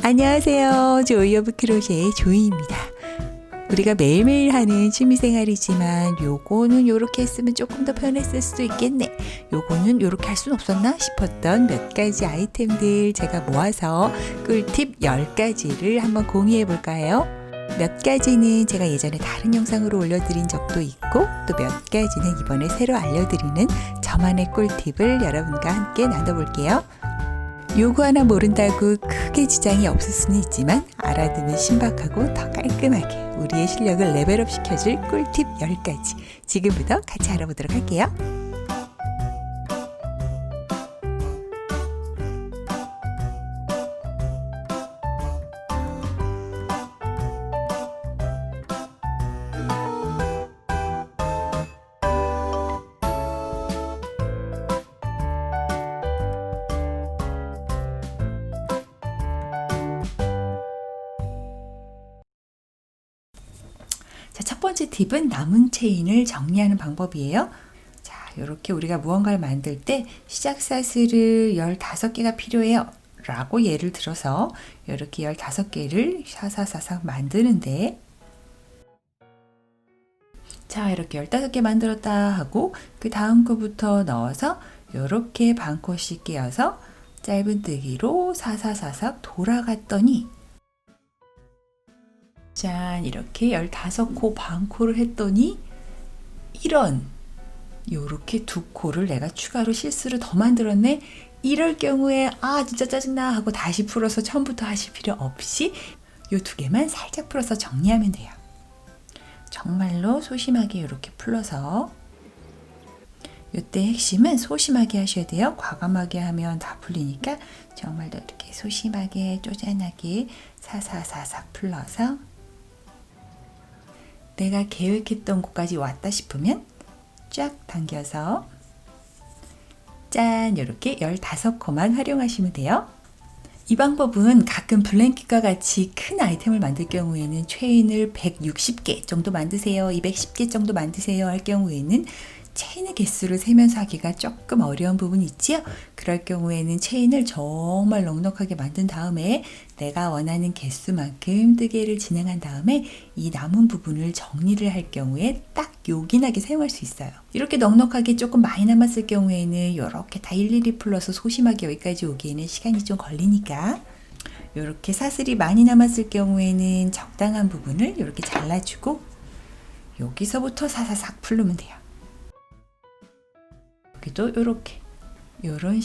안녕하세요. 조이 오브 크로셰의 조이입니다. 우리가 매일매일 하는 취미생활이지만 요거는 요렇게 했으면 조금 더 편했을 수도 있겠네, 요거는 요렇게 할 순 없었나 싶었던 몇 가지 아이템들 제가 모아서 꿀팁 10가지를 한번 공유해 볼까요? 몇 가지는 제가 예전에 다른 영상으로 올려드린 적도 있고, 또 몇 가지는 이번에 새로 알려드리는 저만의 꿀팁을 여러분과 함께 나눠볼게요. 요거 하나 모른다고 크게 지장이 없을 수는 있지만 알아두면 신박하고 더 깔끔하게 우리의 실력을 레벨업 시켜줄 꿀팁 10가지, 지금부터 같이 알아보도록 할게요. 자, 첫 번째 팁은 남은 체인을 정리하는 방법이에요. 자, 이렇게 우리가 무언가를 만들 때 시작 사슬을 15개가 필요해요 라고 예를 들어서 이렇게 15개를 사사사삭 만드는데, 자, 이렇게 15개 만들었다 하고 그 다음 거부터 넣어서 이렇게 반코씩 끼워서 짧은뜨기로 사사사삭 돌아갔더니, 짠, 이렇게 15코 반코를 했더니 이런 요렇게 2코를 내가 추가로 실수를 더 만들었네. 이럴 경우에 진짜 짜증나 하고 다시 풀어서 처음부터 하실 필요 없이 요 2개만 살짝 풀어서 정리하면 돼요. 정말로 소심하게 이렇게 풀어서, 요때 핵심은 소심하게 하셔야 돼요. 과감하게 하면 다 풀리니까 정말 더 이렇게 소심하게 쪼잔하게 사사사삭 풀러서 내가 계획했던 곳까지 왔다 싶으면 쫙 당겨서 짠, 이렇게 15코만 활용하시면 돼요. 이 방법은 가끔 블랭킷과 같이 큰 아이템을 만들 경우에는 체인을 160개 정도 만드세요, 210개 정도 만드세요 할 경우에는 체인의 개수를 세면서 하기가 조금 어려운 부분이 있지요. 그럴 경우에는 체인을 정말 넉넉하게 만든 다음에 내가 원하는 개수만큼 뜨개를 진행한 다음에 이 남은 부분을 정리를 할 경우에 딱 요긴하게 사용할 수 있어요. 이렇게 넉넉하게 조금 많이 남았을 경우에는 이렇게 다 일일이 풀러서 소심하게 여기까지 오기에는 시간이 좀 걸리니까, 이렇게 사슬이 많이 남았을 경우에는 적당한 부분을 이렇게 잘라주고 여기서부터 사사삭 풀르면 돼요. 여기도 이렇게 이런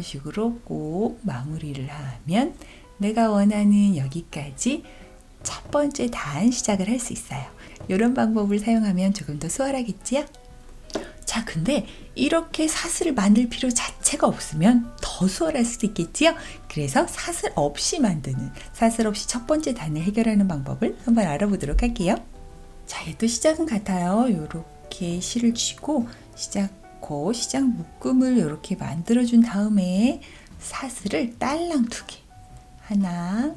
식으로 꼭 마무리를 하면 내가 원하는 여기까지 첫 번째 단 시작을 할 수 있어요. 이런 방법을 사용하면 조금 더 수월하겠지요? 자, 근데 이렇게 사슬을 만들 필요 자체가 없으면 더 수월할 수도 있겠지요? 그래서 사슬 없이 첫 번째 단을 해결하는 방법을 한번 알아보도록 할게요. 자, 얘도 시작은 같아요. 이렇게 실을 쥐고 시작 묶음을 이렇게 만들어준 다음에 사슬을 딸랑 2개, 하나,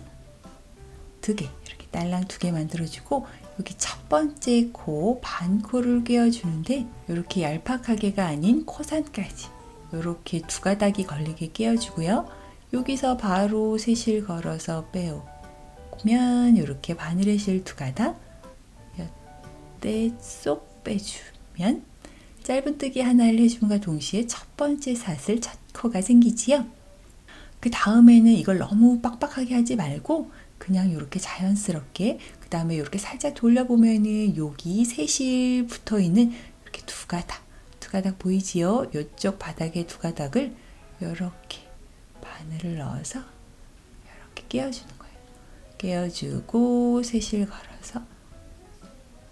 2개, 이렇게 딸랑 2개 만들어주고 여기 첫 번째 코 반코를 끼워주는데 이렇게 얄팍하게가 아닌 코산까지 이렇게 2가닥이 걸리게 끼워주고요. 여기서 바로 세실 걸어서 빼오면 이렇게 바늘의 실 2가닥 이때 쏙 빼주면 짧은뜨기 하나를 해줌과 동시에 첫 번째 사슬 첫 코가 생기지요. 그 다음에는 이걸 너무 빡빡하게 하지 말고 그냥 이렇게 자연스럽게, 그 다음에 이렇게 살짝 돌려보면은 여기 세실 붙어 있는 이렇게 2가닥 보이지요? 이쪽 바닥에 2가닥을 이렇게 바늘을 넣어서 이렇게 끼워주는 거예요. 끼워주고 세실 걸어서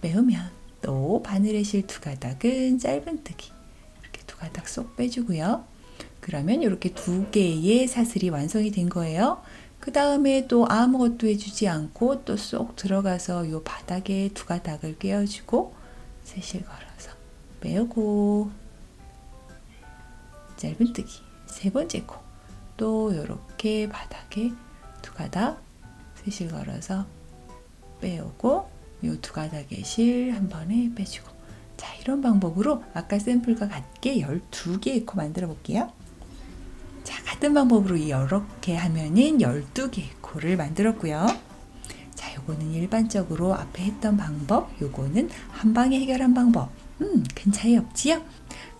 빼우면 또 바늘의 실 2가닥은 짧은뜨기 이렇게 2가닥 쏙 빼주고요. 그러면 이렇게 2개의 사슬이 완성이 된 거예요. 그 다음에 또 아무것도 해주지 않고 또 쏙 들어가서 이 바닥에 2가닥을 끼워주고 세실 걸어서 빼고 짧은뜨기 세 번째 코 또 이렇게 바닥에 2가닥 세실 걸어서 빼오고 이 2가닥의 실 한 번에 빼주고, 자, 이런 방법으로 아까 샘플과 같게 12개의 코 만들어 볼게요. 자, 같은 방법으로 이렇게 하면은 12개의 코를 만들었고요. 자, 요거는 일반적으로 앞에 했던 방법, 요거는 한 방에 해결한 방법. 큰 차이 없지요?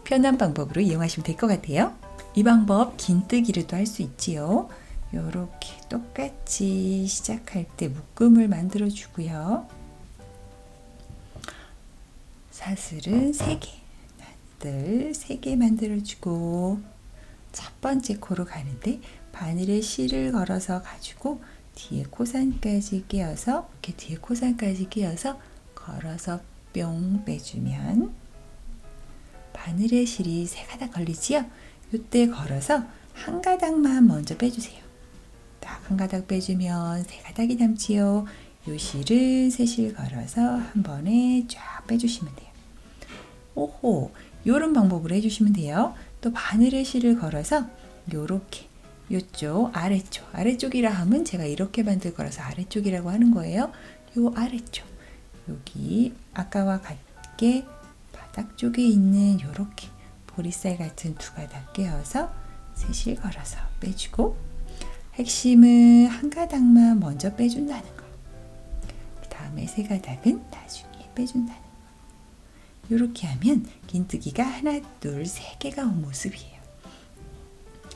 편한 방법으로 이용하시면 될 것 같아요. 이 방법 긴뜨기로도 할 수 있지요. 요렇게 똑같이 시작할 때 묶음을 만들어 주고요. 사슬은 3개, 하나, 3개 만들어 주고 첫 번째 코로 가는데 바늘에 실을 걸어서 가지고 뒤에 코산까지 끼워서 이렇게 뒤에 코산까지 끼워서 걸어서 뿅 빼주면 바늘에 실이 3가닥 걸리지요? 이때 걸어서 한 가닥만 먼저 빼주세요. 딱 한 가닥 빼주면 3가닥이 남지요. 요 실을 3실 걸어서 한 번에 쫙 빼주시면 돼요. 오호, 요런 방법으로 해주시면 돼요. 또 바늘에 실을 걸어서 요렇게 요쪽 아래쪽이라 하면 제가 이렇게 만들 거라서 아래쪽이라고 하는 거예요. 요 아래쪽 여기 아까와 같게 바닥 쪽에 있는 요렇게 보리쌀 같은 2가닥 끼워서 3실 걸어서 빼주고 핵심은 한 가닥만 먼저 빼준다는 거. 그 다음에 3가닥은 나중에 빼준다는 거. 이렇게 하면 긴뜨기가 하나, 둘, 3개가 온 모습이에요.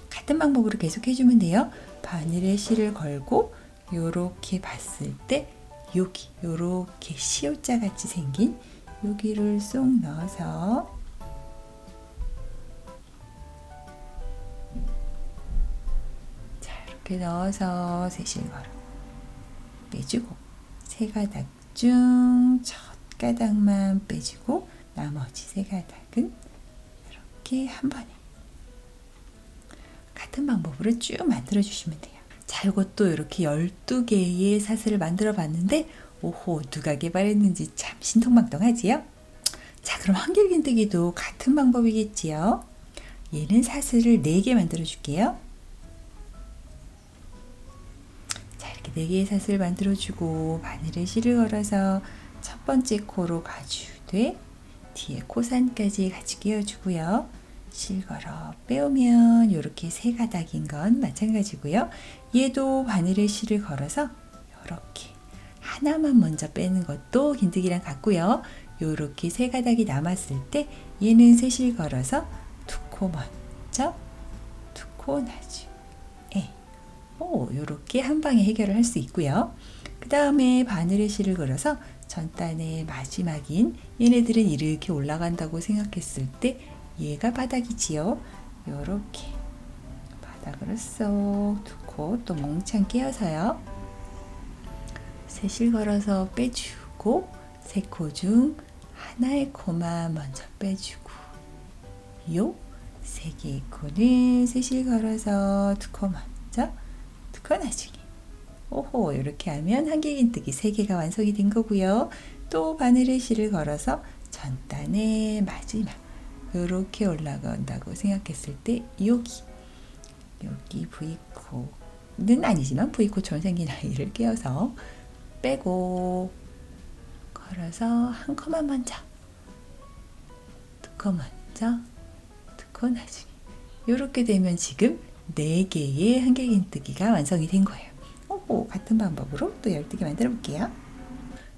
같은 방법으로 계속 해주면 돼요. 바늘에 실을 걸고 요렇게 봤을 때 여기 요렇게 시옷자 같이 생긴 여기를 쏙 넣어서 자 이렇게 넣어서 3실 걸어 빼주고 3가닥 중 첫 가닥만 빼주고 나머지 3가닥은 이렇게 한 번에 같은 방법으로 쭉 만들어 주시면 돼요. 자, 이것도 이렇게 12개의 사슬을 만들어 봤는데 오호, 누가 개발했는지 참 신통방통하지요? 자, 그럼 한길긴뜨기도 같은 방법이겠지요? 얘는 사슬을 4개 만들어 줄게요. 자, 이렇게 4개의 사슬을 만들어 주고 바늘에 실을 걸어서 첫 번째 코로 가주되 뒤에 코산까지 같이 끼워주고요. 실 걸어 빼오면 이렇게 3가닥인 건 마찬가지고요. 얘도 바늘에 실을 걸어서 이렇게 하나만 먼저 빼는 것도 긴뜨기랑 같고요. 이렇게 3가닥이 남았을 때 얘는 3실 걸어서 2코 먼저 2코 나중에 이렇게 한 방에 해결을 할 수 있고요. 그 다음에 바늘에 실을 걸어서 전단의 마지막인 얘네들은 이렇게 올라간다고 생각했을 때 얘가 바닥이지요. 요렇게 바닥으로 쏙 2코 또 몽창 끼워서요. 3실 걸어서 빼주고 3코 중 하나의 코만 먼저 빼주고 요 3개의 코는 3실 걸어서 2코 먼저 2코 나중에 오호, 이렇게 하면 한길긴뜨기 3개가 완성이 된 거고요. 또 바늘에 실을 걸어서 전단의 마지막 이렇게 올라간다고 생각했을 때 여기 V코는 아니지만 V코처럼 생긴 아이를 끼워서 빼고 걸어서 한 코만 먼저 2코 먼저 2코 나중에 이렇게 되면 지금 4개의 한길긴뜨기가 완성이 된 거예요. 같은 방법으로 또 12개 만들어 볼게요.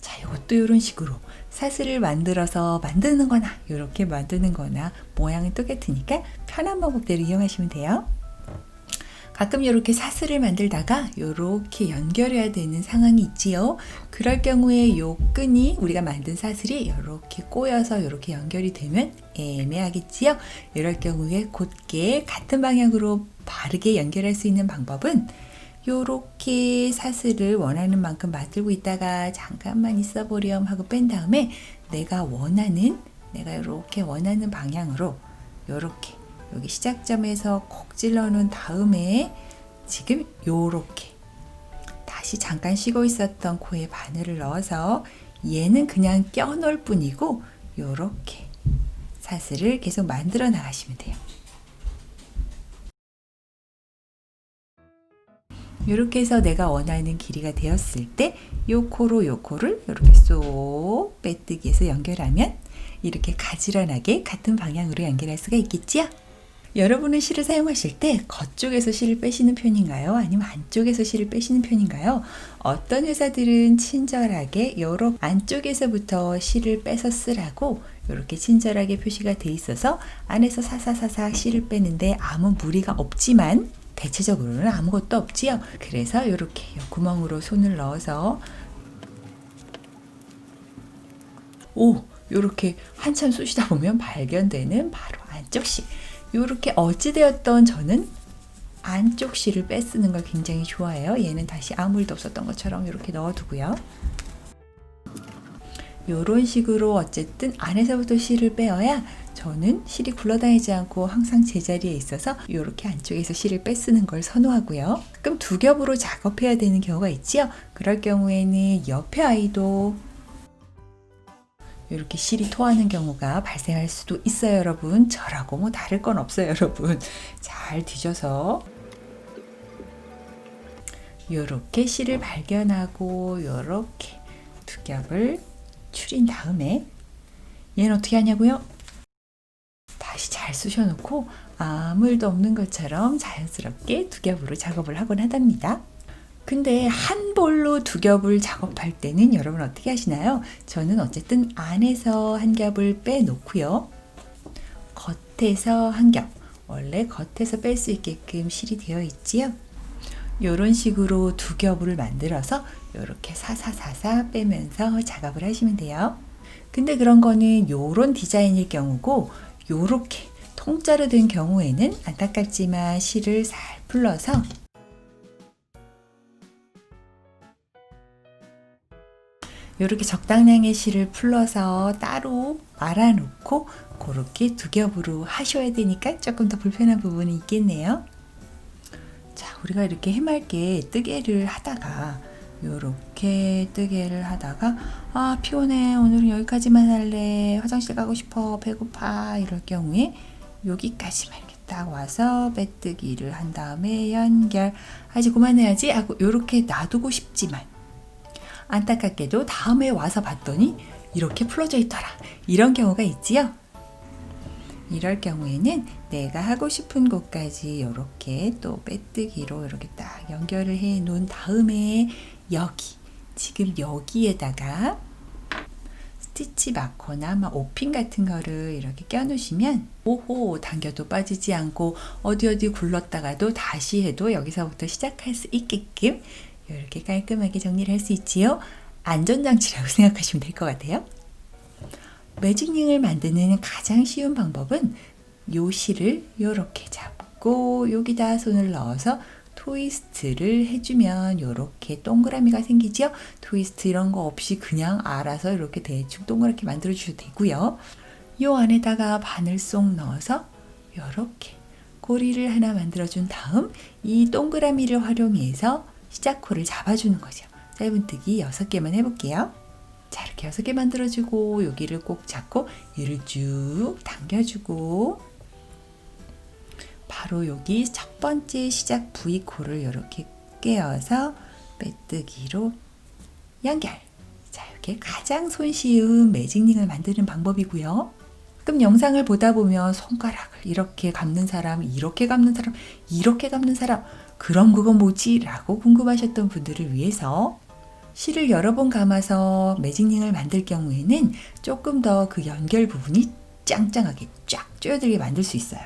자, 이것도 이런 식으로 사슬을 만들어서 만드는 거나 이렇게 만드는 거나 모양은 똑같으니까 편한 방법대로 이용하시면 돼요. 가끔 이렇게 사슬을 만들다가 이렇게 연결해야 되는 상황이 있지요. 그럴 경우에 이 끈이 우리가 만든 사슬이 이렇게 꼬여서 이렇게 연결이 되면 애매하겠지요. 이럴 경우에 곧게 같은 방향으로 바르게 연결할 수 있는 방법은 요렇게 사슬을 원하는 만큼 만들고 있다가 잠깐만 있어 보렴 하고 뺀 다음에 내가 이렇게 원하는 방향으로 요렇게 여기 시작점에서 콕 찔러 놓은 다음에 지금 요렇게 다시 잠깐 쉬고 있었던 코에 바늘을 넣어서 얘는 그냥 껴 놓을 뿐이고 요렇게 사슬을 계속 만들어 나가시면 돼요. 이렇게 해서 내가 원하는 길이가 되었을 때 요 코를 이렇게 쏙 빼뜨기해서 연결하면 이렇게 가지런하게 같은 방향으로 연결할 수가 있겠지요. 여러분은 실을 사용하실 때 겉쪽에서 실을 빼시는 편인가요? 아니면 안쪽에서 실을 빼시는 편인가요? 어떤 회사들은 친절하게 요렇게 안쪽에서부터 실을 빼서 쓰라고 이렇게 친절하게 표시가 돼 있어서 안에서 사사사사 실을 빼는데 아무 무리가 없지만 대체적으로는 아무것도 없지요. 그래서 이렇게 구멍으로 손을 넣어서 이렇게 한참 쑤시다 보면 발견되는 바로 안쪽 실. 이렇게 어찌되었던 저는 안쪽 실을 빼쓰는 걸 굉장히 좋아해요. 얘는 다시 아무 일도 없었던 것처럼 이렇게 넣어두고요. 이런 식으로 어쨌든 안에서부터 실을 빼어야 저는 실이 굴러다니지 않고 항상 제자리에 있어서 이렇게 안쪽에서 실을 빼쓰는 걸 선호하고요. 그럼 두 겹으로 작업해야 되는 경우가 있지요. 그럴 경우에는 옆에 아이도 이렇게 실이 토하는 경우가 발생할 수도 있어요, 여러분. 저라고 뭐 다를 건 없어요, 여러분. 잘 뒤져서 이렇게 실을 발견하고 이렇게 두 겹을 추린 다음에 얘는 어떻게 하냐고요? 다시 잘 쑤셔놓고 아무 일도 없는 것처럼 자연스럽게 두 겹으로 작업을 하곤 하답니다. 근데 한 볼로 두 겹을 작업할 때는 여러분 어떻게 하시나요? 저는 어쨌든 안에서 한 겹을 빼놓고요. 겉에서 한 겹, 원래 겉에서 뺄 수 있게끔 실이 되어 있지요. 이런 식으로 두 겹을 만들어서 이렇게 사사사사 빼면서 작업을 하시면 돼요. 근데 그런 거는 이런 디자인일 경우고 이렇게 통짜로 된 경우에는 안타깝지만 실을 살 풀러서 이렇게 적당량의 실을 풀러서 따로 말아놓고 그렇게 두 겹으로 하셔야 되니까 조금 더 불편한 부분이 있겠네요. 자, 우리가 이렇게 해맑게 뜨개를 하다가 이렇게 뜨개를 하다가 아 피곤해 오늘은 여기까지만 할래 화장실 가고 싶어 배고파 이럴 경우에 여기까지만 이렇게 딱 와서 빼뜨기를 한 다음에 연결 이제 그만해야지 하고 이렇게 놔두고 싶지만 안타깝게도 다음에 와서 봤더니 이렇게 풀어져 있더라. 이런 경우가 있지요. 이럴 경우에는 내가 하고 싶은 곳까지 이렇게 또 빼뜨기로 이렇게 딱 연결을 해 놓은 다음에 여기, 지금 여기에다가 스티치 마커나 오핀 같은 거를 이렇게 껴놓으시면 오호 당겨도 빠지지 않고 어디 굴렀다가도 다시 해도 여기서부터 시작할 수 있게끔 이렇게 깔끔하게 정리를 할 수 있지요. 안전장치라고 생각하시면 될 것 같아요. 매직링을 만드는 가장 쉬운 방법은 요 실을 이렇게 잡고 여기다 손을 넣어서 트위스트를 해주면 이렇게 동그라미가 생기죠. 트위스트 이런 거 없이 그냥 알아서 이렇게 대충 동그랗게 만들어 주셔도 되고요. 요 안에다가 바늘 쏙 넣어서 이렇게 고리를 하나 만들어 준 다음 이 동그라미를 활용해서 시작코를 잡아주는 거죠. 짧은뜨기 6개만 해볼게요. 자, 이렇게 6개 만들어주고 여기를 꼭 잡고 얘를 쭉 당겨주고 바로 여기 첫 번째 시작 V코를 이렇게 꿰어서 빼뜨기로 연결. 자, 이렇게 가장 손쉬운 매직링을 만드는 방법이고요. 그럼 영상을 보다 보면 손가락을 이렇게 감는 사람, 이렇게 감는 사람, 이렇게 감는 사람 그럼 그건 뭐지? 라고 궁금하셨던 분들을 위해서 실을 여러 번 감아서 매직링을 만들 경우에는 조금 더 그 연결 부분이 짱짱하게 쫙 쪼여들게 만들 수 있어요.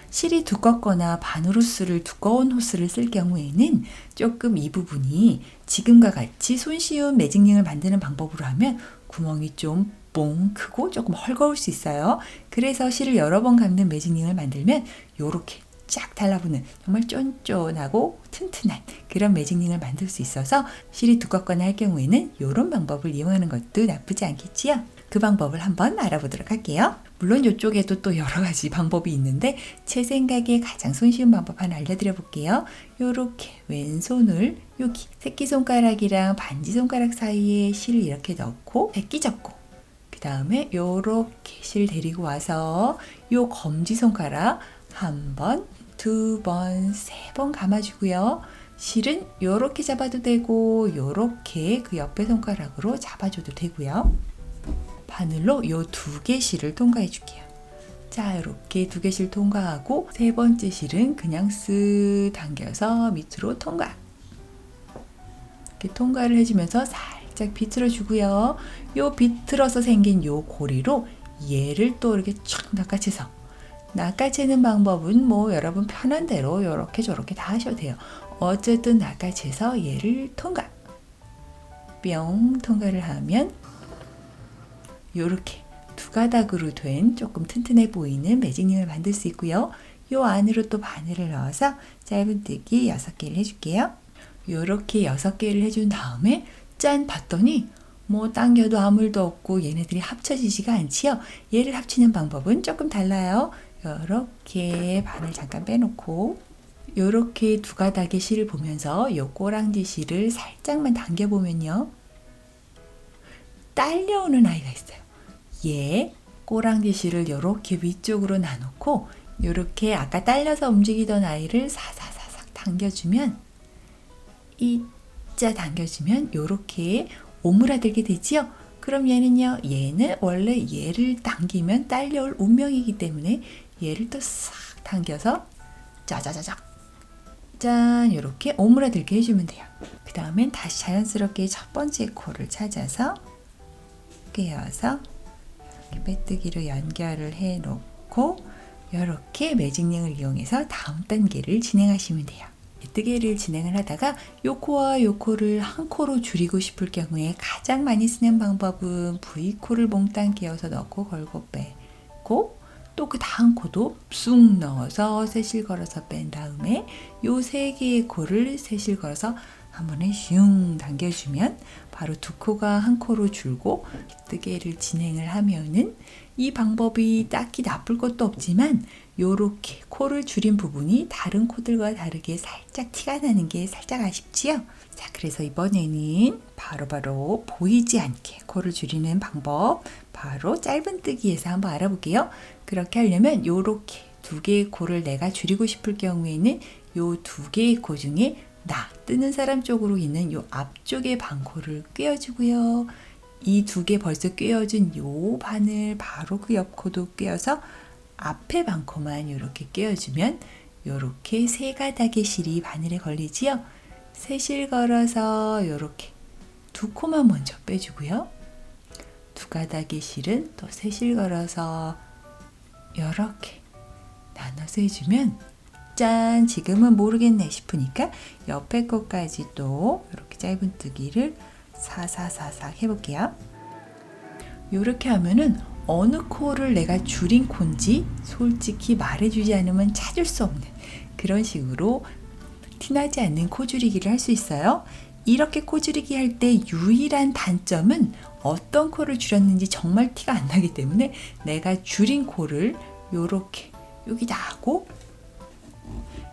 실이 두껍거나 반으로스를 두꺼운 호스를 쓸 경우에는 조금 이 부분이 지금과 같이 손쉬운 매직링을 만드는 방법으로 하면 구멍이 좀 뽕 크고 조금 헐거울 수 있어요. 그래서 실을 여러 번 감는 매직링을 만들면 이렇게 쫙 달라붙는 정말 쫀쫀하고 튼튼한 그런 매직링을 만들 수 있어서 실이 두껍거나 할 경우에는 이런 방법을 이용하는 것도 나쁘지 않겠지요. 그 방법을 한번 알아보도록 할게요. 물론 이쪽에도 또 여러 가지 방법이 있는데 제 생각에 가장 손쉬운 방법 하나 알려드려 볼게요. 이렇게 왼손을 여기 새끼손가락이랑 반지손가락 사이에 실을 이렇게 넣고 새끼 접고 그 다음에 이렇게 실 데리고 와서 이 검지손가락 한 번, 두 번, 세 번 감아주고요. 실은 이렇게 잡아도 되고 이렇게 그 옆에 손가락으로 잡아줘도 되고요. 바늘로 이 2개 실을 통과해 줄게요. 자, 이렇게 2개 실 통과하고 3번째 실은 그냥 쓱 당겨서 밑으로 통과. 이렇게 통과를 해주면서 살짝 비틀어 주고요. 요 비틀어서 생긴 요 고리로 얘를 또 이렇게 촥 낚아채서, 낚아채는 방법은 뭐 여러분 편한 대로 이렇게 저렇게 다 하셔도 돼요. 어쨌든 낚아채서 얘를 통과. 뿅 통과를 하면 요렇게 2가닥으로 된 조금 튼튼해 보이는 매직링을 만들 수 있고요. 요 안으로 또 바늘을 넣어서 짧은뜨기 6개를 해줄게요. 요렇게 6개를 해준 다음에 짠 봤더니 뭐 당겨도 아무 일도 없고 얘네들이 합쳐지지가 않지요. 얘를 합치는 방법은 조금 달라요. 요렇게 바늘 잠깐 빼놓고 요렇게 2가닥의 실을 보면서 요 꼬랑지 실을 살짝만 당겨보면요, 딸려오는 아이가 있어요. 얘 꼬랑지 실을 요렇게 위쪽으로 놔놓고 요렇게 아까 딸려서 움직이던 아이를 사사사삭 당겨주면, 이자 당겨주면 요렇게 오므라들게 되지요. 그럼 얘는요, 얘는 원래 얘를 당기면 딸려올 운명이기 때문에 얘를 또 싹 당겨서 짜자자작 짠 요렇게 오므라들게 해주면 돼요. 그 다음엔 다시 자연스럽게 첫 번째 코를 찾아서 꿰어서 빼뜨기로 연결을 해 놓고 이렇게 매직링을 이용해서 다음 단계를 진행하시면 돼요. 빼뜨기를 진행을 하다가 요 코와 요 코를 한 코로 줄이고 싶을 경우에 가장 많이 쓰는 방법은 V코를 몽땅 끼워서 넣고 걸고 빼고, 또 그 다음 코도 쑥 넣어서 세실 걸어서 뺀 다음에 요 3개의 코를 세실 걸어서 한 번에 슝 당겨주면 바로 2코가 한 코로 줄고 뜨개를 진행을 하면은, 이 방법이 딱히 나쁠 것도 없지만 요렇게 코를 줄인 부분이 다른 코들과 다르게 살짝 티가 나는 게 살짝 아쉽지요. 자, 그래서 이번에는 바로 보이지 않게 코를 줄이는 방법, 바로 짧은뜨기에서 한번 알아볼게요. 그렇게 하려면 요렇게 2개의 코를 내가 줄이고 싶을 경우에는 요 2개의 코 중에 나 뜨는 사람 쪽으로 있는 요 앞쪽의 반코를 꿰어주고요. 이 2개 벌써 꿰어준 요 바늘 바로 그 옆 코도 꿰어서 앞에 반코만 이렇게 꿰어주면 요렇게 3가닥의 실이 바늘에 걸리지요. 3실 걸어서 요렇게 2코만 먼저 빼주고요. 2가닥의 실은 또 3실 걸어서 요렇게 나눠서 해주면 짠! 지금은 모르겠네 싶으니까 옆에 코까지 또 이렇게 짧은뜨기를 사사사삭 해볼게요. 이렇게 하면은 어느 코를 내가 줄인 코인지 솔직히 말해주지 않으면 찾을 수 없는 그런 식으로 티나지 않는 코 줄이기를 할 수 있어요. 이렇게 코 줄이기 할 때 유일한 단점은 어떤 코를 줄였는지 정말 티가 안 나기 때문에 내가 줄인 코를 요렇게 여기다 하고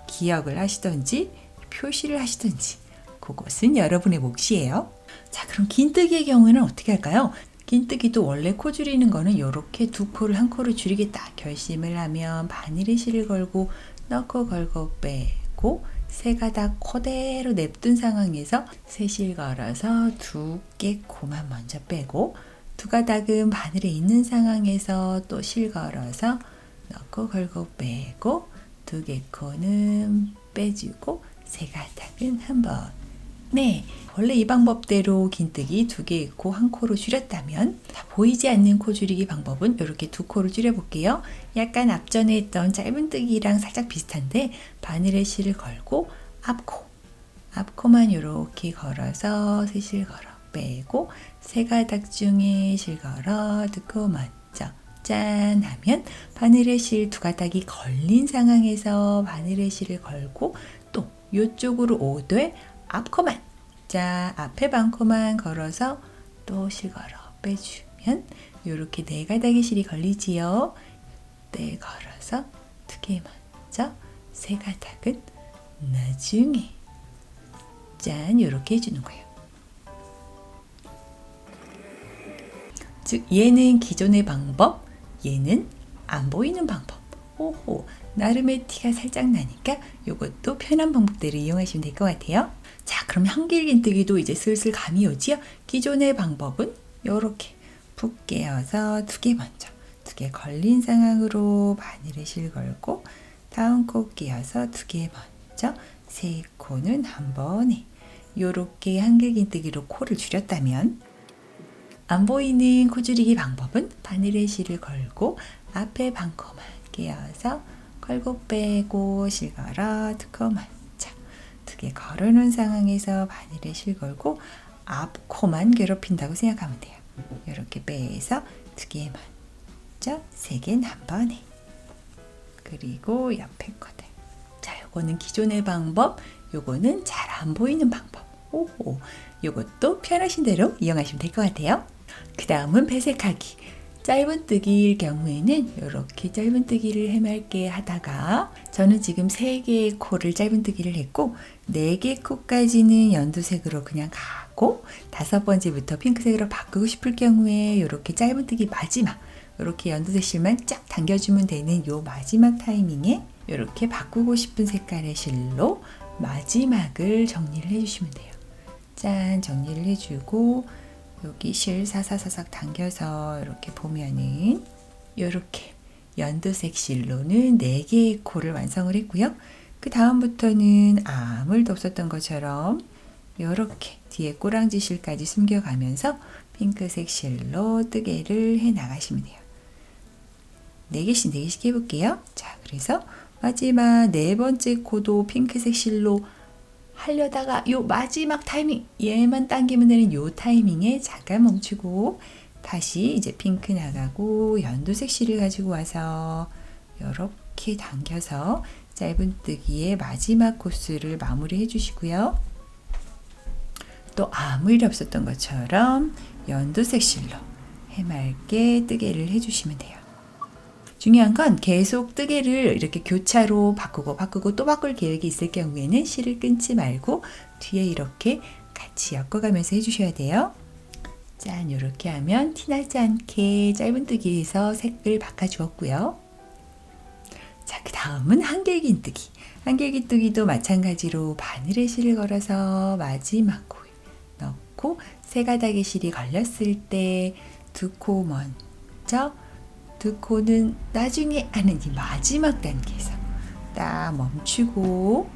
기억을 하시던지 표시를 하시던지 그것은 여러분의 몫이에요. 자, 그럼 긴뜨기의 경우에는 어떻게 할까요? 긴뜨기도 원래 코 줄이는 거는 이렇게 2코를 한 코를 줄이겠다 결심을 하면 바늘에 실을 걸고 넣고 걸고 빼고 3가닥 코대로 냅둔 상황에서 3실 걸어서 2개 코만 먼저 빼고 2가닥은 바늘에 있는 상황에서 또 실 걸어서 넣고 걸고 빼고 2개 코는 빼주고 3가닥은 한번. 네, 원래 이 방법대로 긴뜨기 2개의 코 한 코로 줄였다면 보이지 않는 코 줄이기 방법은 이렇게 2코를 줄여볼게요. 약간 앞전에 했던 짧은뜨기랑 살짝 비슷한데 바늘에 실을 걸고 앞코만 이렇게 걸어서 3실 걸어 빼고 3가닥 중에 실 걸어 2코 먼저 짠 하면 바늘에 실 2가닥이 걸린 상황에서 바늘에 실을 걸고 또 이쪽으로 오되 앞코만, 자 앞에 반코만 걸어서 또 실 걸어 빼주면 이렇게 4가닥의 실이 걸리지요. 네, 걸어서 2개 먼저 3가닥은 나중에 짠 이렇게 해주는 거예요. 즉 얘는 기존의 방법, 얘는 안 보이는 방법. 오호, 나름의 티가 살짝 나니까 이것도 편한 방법대로 이용하시면 될 것 같아요. 자, 그럼 한길긴뜨기도 이제 슬슬 감이 오지요. 기존의 방법은 이렇게 푹 깨어서 2개 먼저 두 개 걸린 상황으로 바늘에 실 걸고 다음 코 끼어서 두 개 먼저 세 코는 한 번에 요렇게 한길긴뜨기로 코를 줄였다면 안 보이는 코 줄이기 방법은 바늘에 실을 걸고 앞에 반코만 끼어서 걸고 빼고 실 걸어 두 코 먼저 두 개 걸어놓은 상황에서 바늘에 실 걸고 앞 코만 괴롭힌다고 생각하면 돼요. 이렇게 빼서 두 개 먼저 세 개는 한 번에 그리고 옆에 코들. 자, 요거는 기존의 방법, 요거는 잘 안 보이는 방법. 오호, 요것도 편하신 대로 이용하시면 될 것 같아요. 그 다음은 배색하기. 짧은뜨기일 경우에는 이렇게 짧은뜨기를 해맑게 하다가 저는 지금 3개의 코를 짧은뜨기를 했고 4개 코까지는 연두색으로 그냥 가고 5번째부터 핑크색으로 바꾸고 싶을 경우에 이렇게 짧은뜨기 마지막 이렇게 연두색 실만 쫙 당겨주면 되는 요 마지막 타이밍에 이렇게 바꾸고 싶은 색깔의 실로 마지막을 정리를 해주시면 돼요. 짠, 정리를 해주고 여기 실 사사사삭 당겨서 이렇게 보면은 이렇게 연두색 실로는 4개의 코를 완성을 했고요. 그 다음부터는 아무 일도 없었던 것처럼 이렇게 뒤에 꼬랑지 실까지 숨겨가면서 핑크색 실로 뜨개를 해 나가시면 돼요. 4개씩 해볼게요. 자, 그래서 마지막 4번째 코도 핑크색 실로 하려다가 요 마지막 타이밍 얘만 당기면 되는 요 타이밍에 잠깐 멈추고 다시 이제 핑크 나가고 연두색 실을 가지고 와서 이렇게 당겨서 짧은뜨기의 마지막 코스를 마무리해 주시고요. 또 아무 일 없었던 것처럼 연두색 실로 해맑게 뜨개를 해주시면 돼요. 중요한 건 계속 뜨개를 이렇게 교차로 바꾸고 또 바꿀 계획이 있을 경우에는 실을 끊지 말고 뒤에 이렇게 같이 엮어가면서 해주셔야 돼요. 짠, 이렇게 하면 티나지 않게 짧은뜨기에서 색을 바꿔주었고요. 자, 그 다음은 한길긴뜨기. 한길긴뜨기도 마찬가지로 바늘에 실을 걸어서 마지막 코에 넣고 세 가닥의 실이 걸렸을 때 두 코 먼저 두 코는 나중에 하는 이 마지막 단계에서 딱 멈추고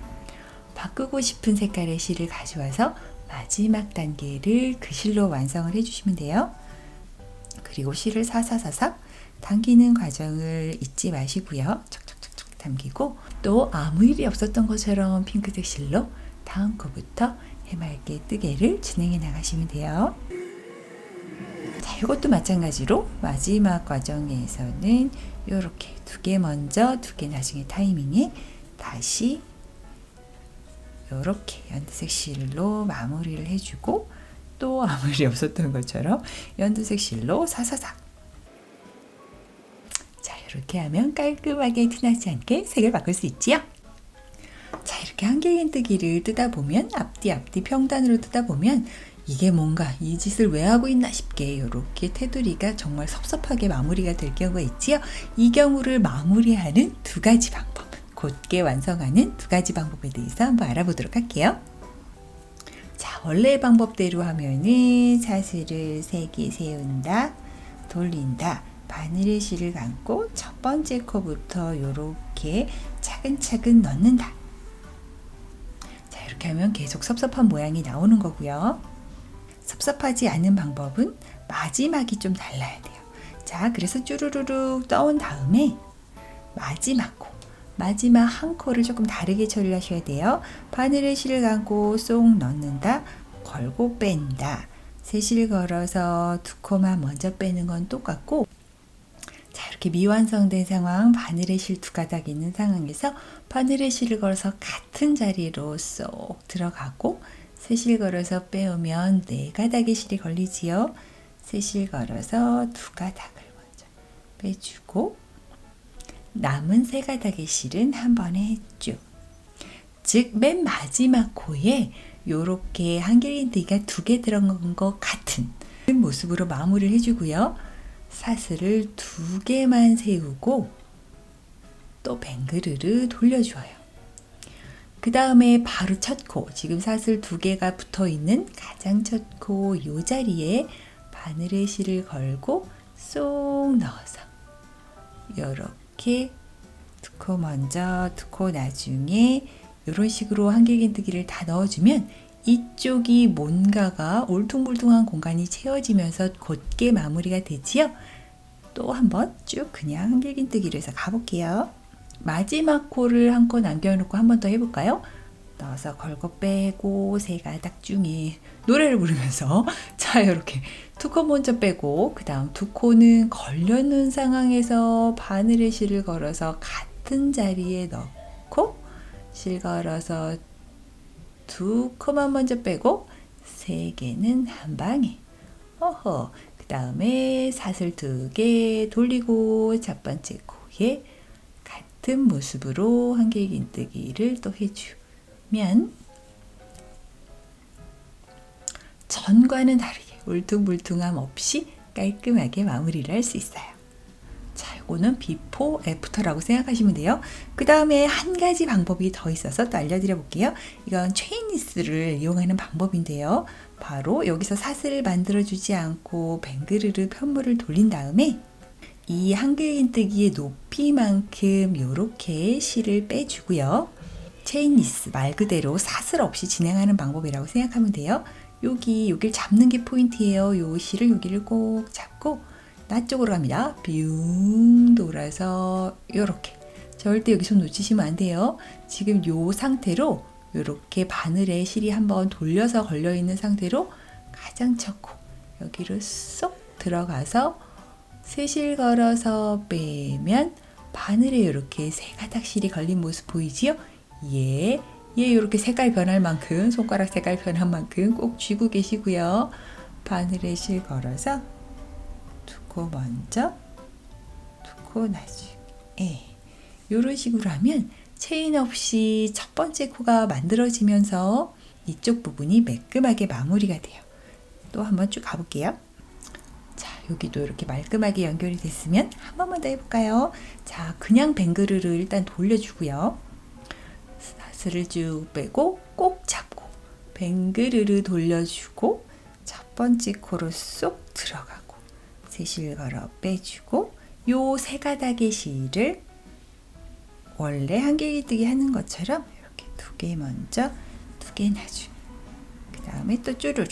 바꾸고 싶은 색깔의 실을 가져와서 마지막 단계를 그 실로 완성을 해주시면 돼요. 그리고 실을 사사사삭 당기는 과정을 잊지 마시고요. 척척척척 당기고 또 아무 일이 없었던 것처럼 핑크색 실로 다음 코부터 해맑게 뜨개를 진행해 나가시면 돼요. 자, 이것도 마찬가지로 마지막 과정에서는 이렇게 두 개 먼저 두 개 나중에 타이밍에 다시 이렇게 연두색 실로 마무리를 해주고 또 아무 일이 없었던 것처럼 연두색 실로 사사삭. 자, 이렇게 하면 깔끔하게 티나지 않게 색을 바꿀 수 있지요. 자, 이렇게 한길긴뜨기를 뜨다 보면 앞뒤 평단으로 뜨다 보면 이게 뭔가 이 짓을 왜 하고 있나 싶게 이렇게 테두리가 정말 섭섭하게 마무리가 될 경우가 있지요. 이 경우를 마무리하는 두 가지 방법, 곧게 완성하는 두 가지 방법에 대해서 한번 알아보도록 할게요. 자, 원래의 방법대로 하면은 사슬을 3개 세운다, 돌린다, 바늘에 실을 감고 첫 번째 코부터 이렇게 차근차근 넣는다. 자, 이렇게 하면 계속 섭섭한 모양이 나오는 거고요. 섭섭하지 않은 방법은 마지막이 좀 달라야 돼요. 자, 그래서 쭈루루룩 떠온 다음에 마지막 한 코를 조금 다르게 처리를 하셔야 돼요. 바늘에 실을 감고 쏙 넣는다, 걸고 뺀다. 세 실 걸어서 두 코만 먼저 빼는 건 똑같고, 자, 이렇게 미완성된 상황, 바늘에 실 두 가닥 있는 상황에서 바늘에 실을 걸어서 같은 자리로 쏙 들어가고 세 실 걸어서 빼오면 4가닥의 실이 걸리지요. 세 실 걸어서 두 가닥을 먼저 빼주고 남은 3가닥의 실은 한 번에 쭉. 즉 맨 마지막 코에 요렇게 한길긴뜨기가 2개 들어간 것 같은 모습으로 마무리를 해주고요. 사슬을 2개만 세우고 또 뱅그르르 돌려줘요. 그 다음에 바로 첫 코, 지금 사슬 2개가 붙어 있는 가장 첫 코 요 자리에 바늘에 실을 걸고 쏙 넣어서 이렇게 두코 먼저, 두코 나중에 이런 식으로 한길긴뜨기를 다 넣어주면 이쪽이 뭔가가 울퉁불퉁한 공간이 채워지면서 곧게 마무리가 되지요. 또 한번 쭉 그냥 한길긴뜨기로 해서 가볼게요. 마지막 코를 한 코 남겨놓고 한 번 더 해볼까요? 넣어서 걸고 빼고 세 가닥 중에 노래를 부르면서 자 이렇게 두 코 먼저 빼고 그 다음 두 코는 걸려있는 상황에서 바늘에 실을 걸어서 같은 자리에 넣고 실 걸어서 두 코만 먼저 빼고 세 개는 한 방에 그 다음에 사슬 두 개 돌리고 첫 번째 코에 같은 모습으로 한길긴뜨기를 또 해주면 전과는 다르게 울퉁불퉁함 없이 깔끔하게 마무리를 할 수 있어요. 자, 이거는 비포, 애프터라고 생각하시면 돼요. 그 다음에 한 가지 방법이 더 있어서 또 알려드려 볼게요. 이건 체인니스를 이용하는 방법인데요. 바로 여기서 사슬을 만들어주지 않고 뱅그르르 편물을 돌린 다음에 이 한길긴뜨기의 높이만큼 이렇게 실을 빼주고요. 체인니스 말 그대로 사슬 없이 진행하는 방법이라고 생각하면 돼요. 여기를 잡는 게 포인트예요. 요 실을 여기를 꼭 잡고 나 쪽으로 갑니다. 뿅 돌아서 이렇게 절대 여기 손 놓치시면 안 돼요. 지금 요 상태로 이렇게 바늘에 실이 한번 돌려서 걸려있는 상태로 가장 첫 코 여기로 쏙 들어가서 세 실 걸어서 빼면 바늘에 이렇게 세 가닥 실이 걸린 모습 보이지요? 얘 이렇게 색깔 변할 만큼 손가락 색깔 변할 만큼 꼭 쥐고 계시고요. 바늘에 실 걸어서 두 코 먼저, 두 코 나중에 이런 식으로 하면 체인 없이 첫 번째 코가 만들어지면서 이쪽 부분이 매끈하게 마무리가 돼요. 또 한번 쭉 가볼게요. 자, 여기도 이렇게 말끔하게 연결이 됐으면 한 번만 더 해볼까요? 자, 그냥 뱅그르르 일단 돌려주고요. 사슬을 쭉 빼고 꼭 잡고 뱅그르르 돌려주고 첫 번째 코로 쏙 들어가고 세 실 걸어 빼주고 요 세 가닥의 실을 원래 한길긴뜨기 하는 것처럼 이렇게 두 개 먼저 두 개 나중에 그 다음에 또 쭈루루.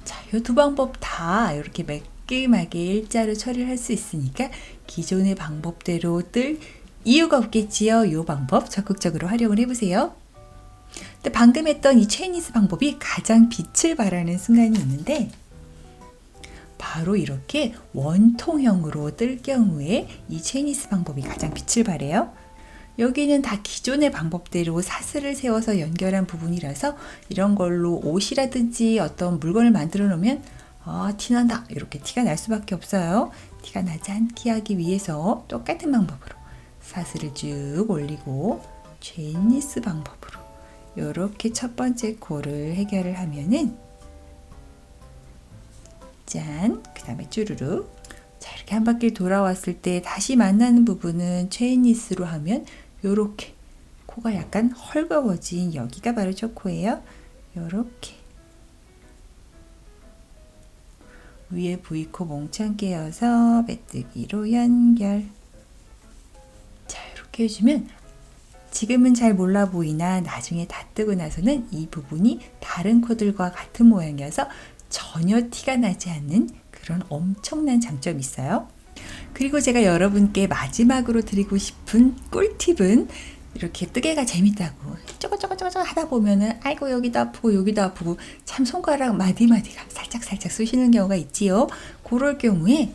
자, 요 두 방법 다 이렇게 매끈하게 일자로 처리를 할 수 있으니까 기존의 방법대로 뜰 이유가 없겠지요. 이 방법 적극적으로 활용을 해보세요. 근데 방금 했던 이 체인니스 방법이 가장 빛을 발하는 순간이 있는데 바로 이렇게 원통형으로 뜰 경우에 이 체인니스 방법이 가장 빛을 발해요. 여기는 다 기존의 방법대로 사슬을 세워서 연결한 부분이라서 이런 걸로 옷이라든지 어떤 물건을 만들어 놓으면 티난다 이렇게 티가 날 수밖에 없어요. 티가 나지 않게 하기 위해서 똑같은 방법으로 사슬을 쭉 올리고 체인니스 방법으로 이렇게 첫 번째 코를 해결을 하면은 짠! 그 다음에 쭈루루. 자, 이렇게 한 바퀴 돌아왔을 때 다시 만나는 부분은 체인니스로 하면 요렇게 코가 약간 헐거워진 여기가 바로 첫 코예요. 요렇게 위에 V코 몽창 깨어서 빼뜨기로 연결. 자, 이렇게 해주면 지금은 잘 몰라 보이나 나중에 다 뜨고 나서는 이 부분이 다른 코들과 같은 모양이어서 전혀 티가 나지 않는 그런 엄청난 장점이 있어요. 그리고 제가 여러분께 마지막으로 드리고 싶은 꿀팁은 이렇게 뜨개가 재밌다고 쪼거쪼거쪼거 하다 보면은 아이고 여기도 아프고 여기도 아프고 참 손가락 마디마디가 살짝 쑤시는 경우가 있지요. 그럴 경우에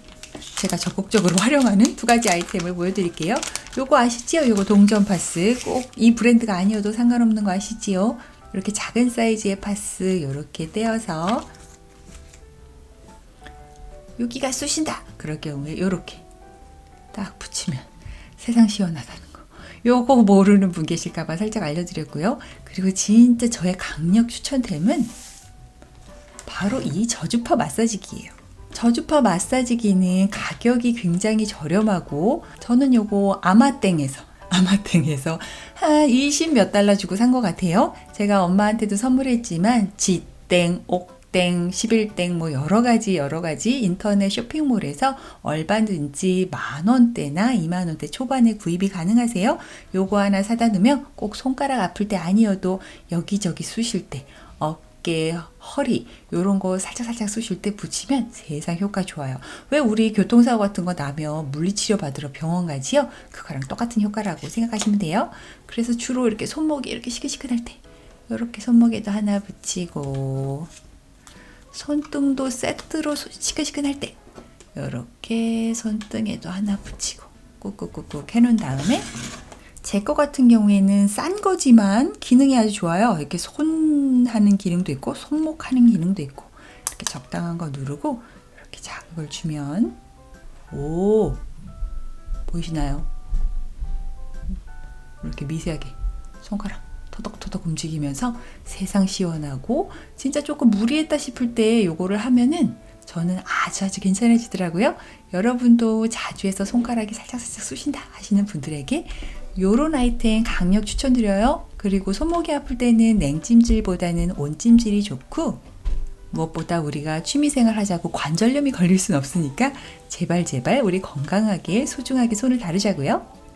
제가 적극적으로 활용하는 두 가지 아이템을 보여드릴게요. 요거 아시지요? 요거 동전 파스. 꼭 이 브랜드가 아니어도 상관없는 거 아시지요? 이렇게 작은 사이즈의 파스 이렇게 떼어서 여기가 쑤신다 그럴 경우에 이렇게 딱 붙이면 세상 시원하다는 거. 요거 모르는 분 계실까봐 살짝 알려드렸고요. 그리고 진짜 저의 강력 추천템은 바로 이 저주파 마사지기예요. 저주파 마사지기는 가격이 굉장히 저렴하고 저는 요거 아마땡에서 한 20 몇 달러 주고 산 것 같아요. 제가 엄마한테도 선물했지만 지땡, 옥땡 6땡, 11땡 뭐 여러 가지 인터넷 쇼핑몰에서 얼마든지 10,000원대나 20,000원대 초반에 구입이 가능하세요. 요거 하나 사다 놓으면 꼭 손가락 아플 때 아니어도 여기저기 쑤실 때 어깨, 허리 요런 거 살짝 쑤실 때 붙이면 세상 효과 좋아요. 왜 우리 교통사고 같은 거 나면 물리치료 받으러 병원 가지요? 그거랑 똑같은 효과라고 생각하시면 돼요. 그래서 주로 이렇게 손목이 이렇게 시큰시큰할 때 이렇게 손목에도 하나 붙이고 손등도 세트로 시큰시큰할 때 이렇게 손등에도 하나 붙이고 꾹꾹꾹꾹 해놓은 다음에 제 거 같은 경우에는 싼 거지만 기능이 아주 좋아요. 이렇게 손 하는 기능도 있고 손목 하는 기능도 있고 이렇게 적당한 거 누르고 이렇게 자극을 주면 오 보이시나요? 이렇게 미세하게 손가락 토덕토덕 움직이면서 세상 시원하고 진짜 조금 무리했다 싶을 때 요거를 하면은 저는 아주 괜찮아지더라고요. 여러분도 자주 해서 손가락이 살짝 쑤신다 하시는 분들에게 요런 아이템 강력 추천드려요. 그리고 손목이 아플 때는 냉찜질보다는 온찜질이 좋고 무엇보다 우리가 취미생활 하자고 관절염이 걸릴 순 없으니까 제발 우리 건강하게 소중하게 손을 다루자고요.